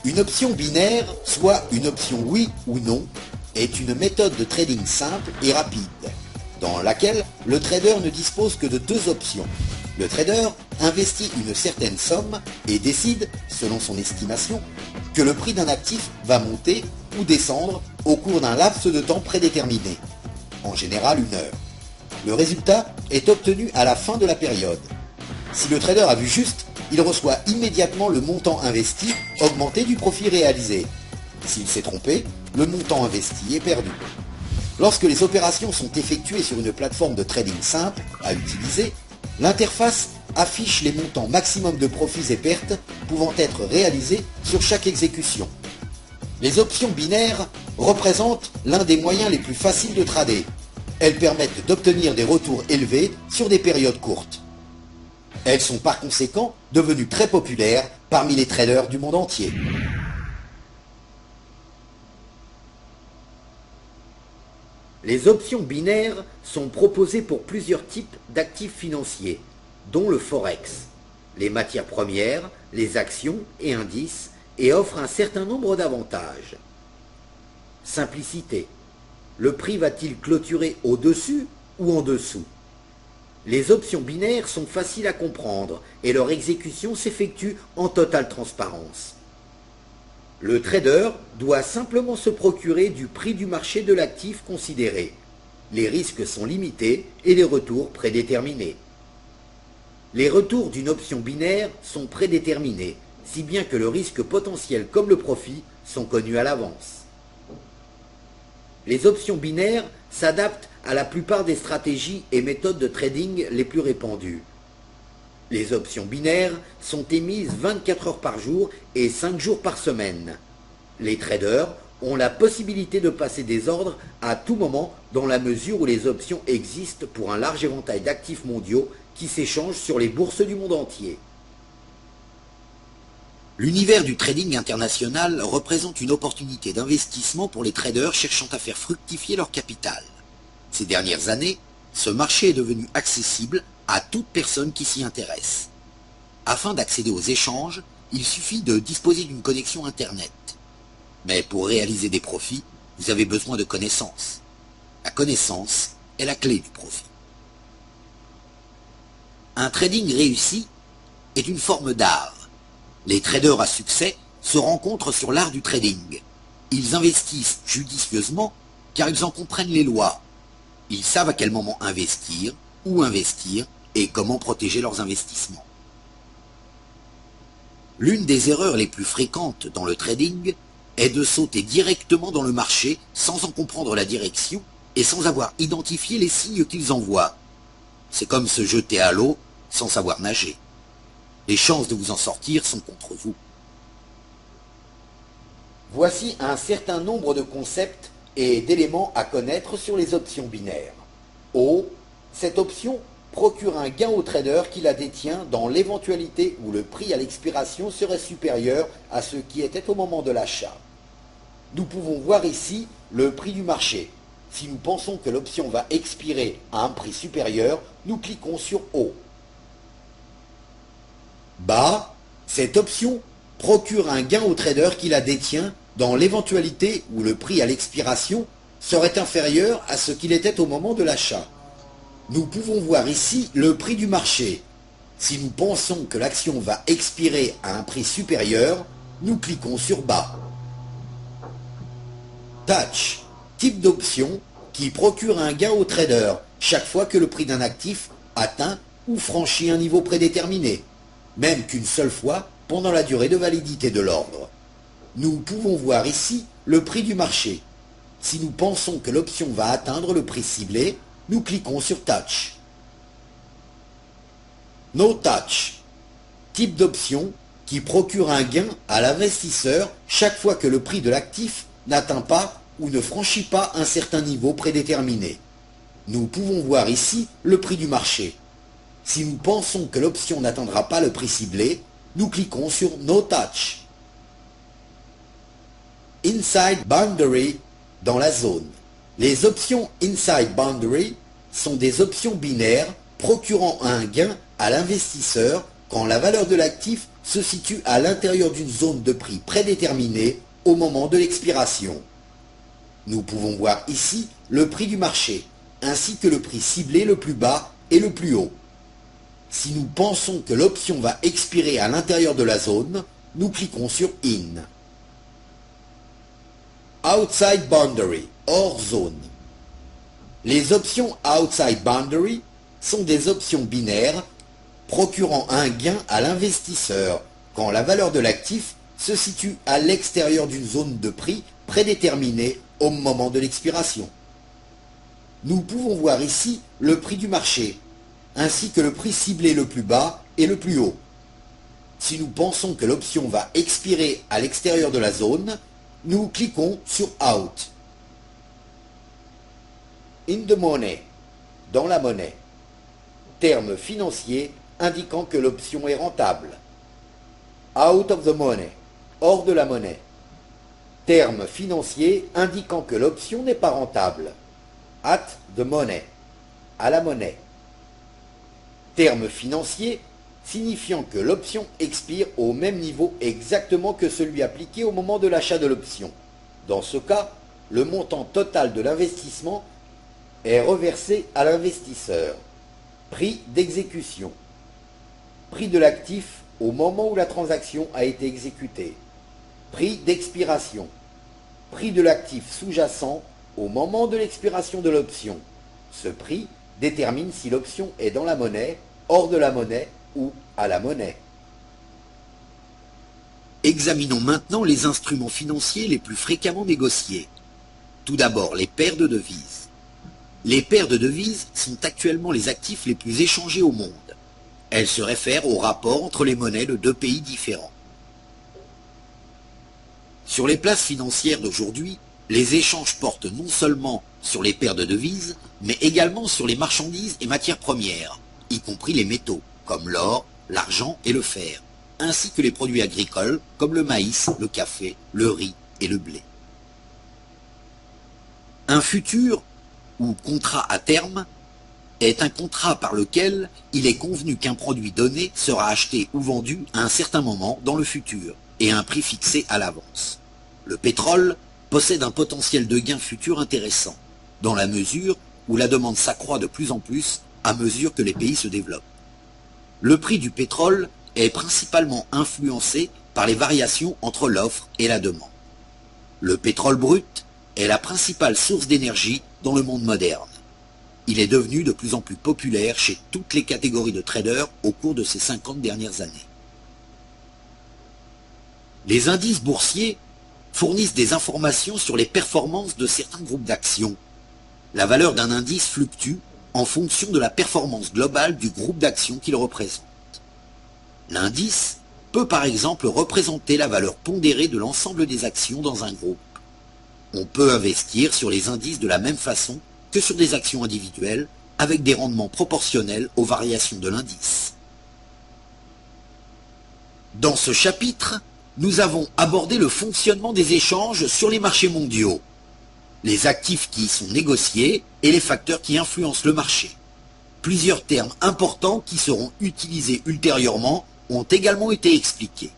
Une option binaire, soit une option oui ou non, est une méthode de trading simple et rapide, dans laquelle le trader ne dispose que de deux options. Le trader investit une certaine somme et décide, selon son estimation, que le prix d'un actif va monter ou descendre au cours d'un laps de temps prédéterminé, en général 1 heure. Le résultat est obtenu à la fin de la période. Si le trader a vu juste, il reçoit immédiatement le montant investi augmenté du profit réalisé. S'il s'est trompé, le montant investi est perdu. Lorsque les opérations sont effectuées sur une plateforme de trading simple à utiliser, l'interface affiche les montants maximum de profits et pertes pouvant être réalisés sur chaque exécution. Les options binaires représentent l'un des moyens les plus faciles de trader. Elles permettent d'obtenir des retours élevés sur des périodes courtes. Elles sont par conséquent devenues très populaires parmi les traders du monde entier. Les options binaires sont proposées pour plusieurs types d'actifs financiers, dont le forex, les matières premières, les actions et indices, et offrent un certain nombre d'avantages. Simplicité. Le prix va-t-il clôturer au-dessus ou en dessous? Les options binaires sont faciles à comprendre et leur exécution s'effectue en totale transparence. Le trader doit simplement se procurer du prix du marché de l'actif considéré. Les risques sont limités et les retours prédéterminés. Les retours d'une option binaire sont prédéterminés, si bien que le risque potentiel comme le profit sont connus à l'avance. Les options binaires s'adaptent à la plupart des stratégies et méthodes de trading les plus répandues. Les options binaires sont émises 24 heures par jour et 5 jours par semaine. Les traders ont la possibilité de passer des ordres à tout moment dans la mesure où les options existent pour un large éventail d'actifs mondiaux qui s'échangent sur les bourses du monde entier. L'univers du trading international représente une opportunité d'investissement pour les traders cherchant à faire fructifier leur capital. Ces dernières années, ce marché est devenu accessible à toute personne qui s'y intéresse. Afin d'accéder aux échanges, il suffit de disposer d'une connexion Internet. Mais pour réaliser des profits, vous avez besoin de connaissances. La connaissance est la clé du profit. Un trading réussi est une forme d'art. Les traders à succès se rencontrent sur l'art du trading. Ils investissent judicieusement car ils en comprennent les lois. Ils savent à quel moment investir, où investir et comment protéger leurs investissements. L'une des erreurs les plus fréquentes dans le trading est de sauter directement dans le marché sans en comprendre la direction et sans avoir identifié les signes qu'ils envoient. C'est comme se jeter à l'eau sans savoir nager. Les chances de vous en sortir sont contre vous. Voici un certain nombre de concepts et d'éléments à connaître sur les options binaires. O. Cette option procure un gain au trader qui la détient dans l'éventualité où le prix à l'expiration serait supérieur à ce qui était au moment de l'achat. Nous pouvons voir ici le prix du marché. Si nous pensons que l'option va expirer à un prix supérieur, nous cliquons sur O. Bas, cette option procure un gain au trader qui la détient dans l'éventualité où le prix à l'expiration serait inférieur à ce qu'il était au moment de l'achat. Nous pouvons voir ici le prix du marché. Si nous pensons que l'action va expirer à un prix supérieur, nous cliquons sur bas. Touch, type d'option qui procure un gain au trader chaque fois que le prix d'un actif atteint ou franchit un niveau prédéterminé, même qu'une seule fois pendant la durée de validité de l'ordre. Nous pouvons voir ici le prix du marché. Si nous pensons que l'option va atteindre le prix ciblé, nous cliquons sur Touch. No Touch, type d'option qui procure un gain à l'investisseur chaque fois que le prix de l'actif n'atteint pas ou ne franchit pas un certain niveau prédéterminé. Nous pouvons voir ici le prix du marché. Si nous pensons que l'option n'atteindra pas le prix ciblé, nous cliquons sur No Touch. Inside Boundary, dans la zone. Les options Inside Boundary sont des options binaires procurant un gain à l'investisseur quand la valeur de l'actif se situe à l'intérieur d'une zone de prix prédéterminée au moment de l'expiration. Nous pouvons voir ici le prix du marché, ainsi que le prix ciblé le plus bas et le plus haut. Si nous pensons que l'option va expirer à l'intérieur de la zone, nous cliquons sur In. Outside Boundary, hors zone. Les options Outside Boundary sont des options binaires procurant un gain à l'investisseur quand la valeur de l'actif se situe à l'extérieur d'une zone de prix prédéterminée au moment de l'expiration. Nous pouvons voir ici le prix du marché, ainsi que le prix ciblé le plus bas et le plus haut. Si nous pensons que l'option va expirer à l'extérieur de la zone, nous cliquons sur Out. In the money, dans la monnaie. Terme financier indiquant que l'option est rentable. Out of the money, hors de la monnaie. Terme financier indiquant que l'option n'est pas rentable. At the money, à la monnaie. Terme financier signifiant que l'option expire au même niveau exactement que celui appliqué au moment de l'achat de l'option. Dans ce cas, le montant total de l'investissement est reversé à l'investisseur. Prix d'exécution. Prix de l'actif au moment où la transaction a été exécutée. Prix d'expiration. Prix de l'actif sous-jacent au moment de l'expiration de l'option. Ce prix détermine si l'option est dans la monnaie, hors de la monnaie ou à la monnaie. Examinons maintenant les instruments financiers les plus fréquemment négociés. Tout d'abord, les paires de devises. Les paires de devises sont actuellement les actifs les plus échangés au monde. Elles se réfèrent au rapport entre les monnaies de deux pays différents. Sur les places financières d'aujourd'hui, les échanges portent non seulement sur les paires de devises, mais également sur les marchandises et matières premières, y compris les métaux, comme l'or, l'argent et le fer, ainsi que les produits agricoles, comme le maïs, le café, le riz et le blé. Un futur, ou contrat à terme, est un contrat par lequel il est convenu qu'un produit donné sera acheté ou vendu à un certain moment dans le futur, et à un prix fixé à l'avance. Le pétrole possède un potentiel de gain futur intéressant, dans la mesure où la demande s'accroît de plus en plus à mesure que les pays se développent. Le prix du pétrole est principalement influencé par les variations entre l'offre et la demande. Le pétrole brut est la principale source d'énergie dans le monde moderne. Il est devenu de plus en plus populaire chez toutes les catégories de traders au cours de ces 50 dernières années. Les indices boursiers fournissent des informations sur les performances de certains groupes d'actions. La valeur d'un indice fluctue en fonction de la performance globale du groupe d'actions qu'il représente. L'indice peut par exemple représenter la valeur pondérée de l'ensemble des actions dans un groupe. On peut investir sur les indices de la même façon que sur des actions individuelles, avec des rendements proportionnels aux variations de l'indice. Dans ce chapitre, nous avons abordé le fonctionnement des échanges sur les marchés mondiaux, les actifs qui y sont négociés et les facteurs qui influencent le marché. Plusieurs termes importants qui seront utilisés ultérieurement ont également été expliqués.